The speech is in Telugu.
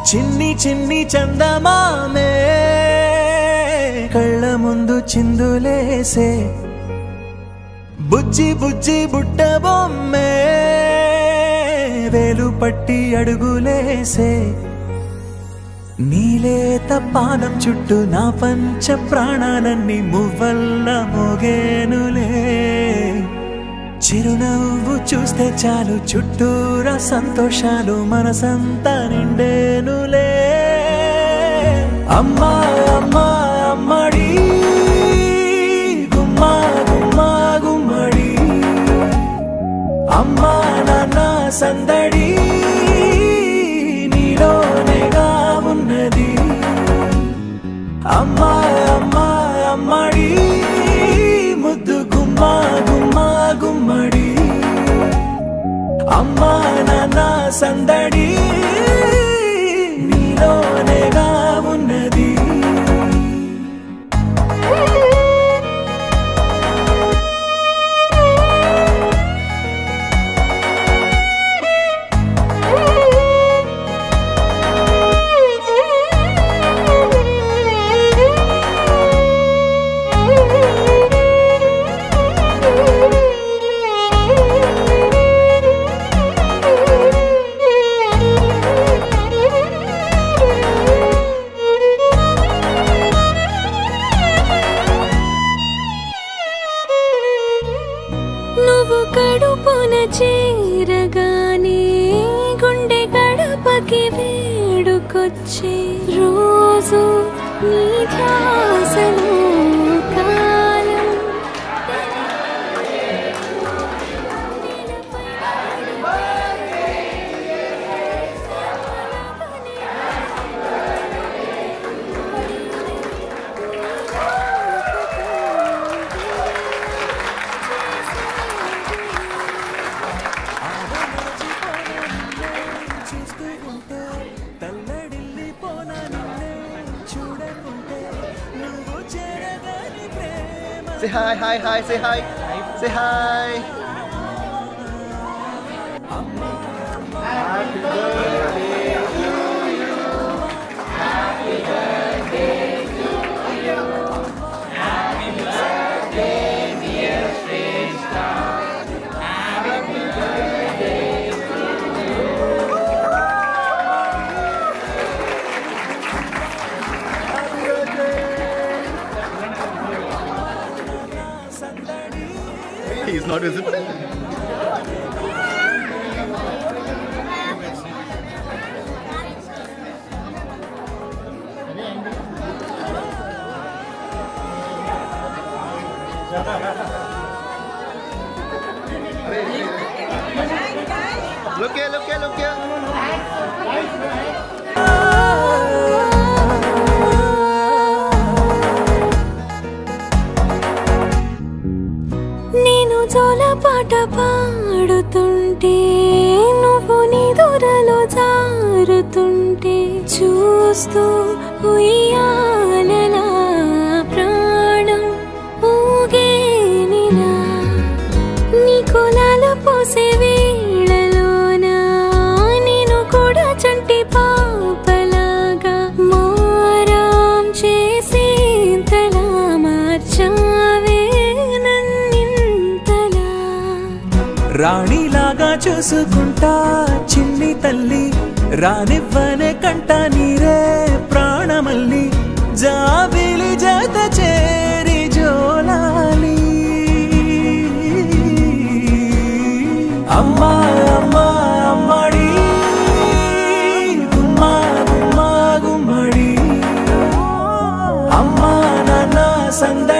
చిన్ని చిన్ని చందమామే కళ్ళ ముందు చిందులేసే బుజ్జి బుజ్జి బుట్ట బొమ్మే వేలు పట్టి అడుగులేసే నీలేత పాదం చుట్టూ నా పంచ ప్రాణాలన్నీ మువ్వల్ల మోగేనులే చిరునవ్వు చూస్తే చాలు చుట్టూరా సంతోషాలు మనసంతా నిండేనులే అమ్మా అమ్మా అమ్మడి గుమ్మా గుమ్మా గుమ్మడి అమ్మా నాన్న సందడి నీలోనేగా ఉన్నది అమ్మా అమ్మా అమ్మడి ముద్దు గుమ్మా గుమ్మా గుమ్మడి అమ్మా నాన్న సందడి నీలోనేగా ఉన్నది నువ్వు కడుపున చేరగానే గుండె గడపకి వేడుకొచ్చే రోజు నీ ధ్యాసలో కాలం Say hi, hi, hi, say hi. Say hi. Happy birthday to you. Happy birthday to you. Happy birthday, dear Shrestha. Happy birthday to you. Happy birthday. He is not visible. Look here, look here, look here. నేను జోలపాట పాడుతుంటే నువ్వు నీ దూరలో జారుతుంటే చూస్తూ ఉయ్యాలలా ప్రాణం ఊగేనిలా నీ కులాల పోసే వేళలోనా నేను కూడా చంటి పాపలాగా మారాం చేసేంతలా మార్చావే నన్నింతలా రాణిలాగా చూసుకుంటా చిన్ని తల్లి రానివ్వనే కంట నీరే ప్రాణమల్లి జాబిలి జత చేరి జోలాలి అమ్మా అమ్మా అమ్మడి గుమ్మా గుమ్మా గుమ్మడి అమ్మా నాన్న సంద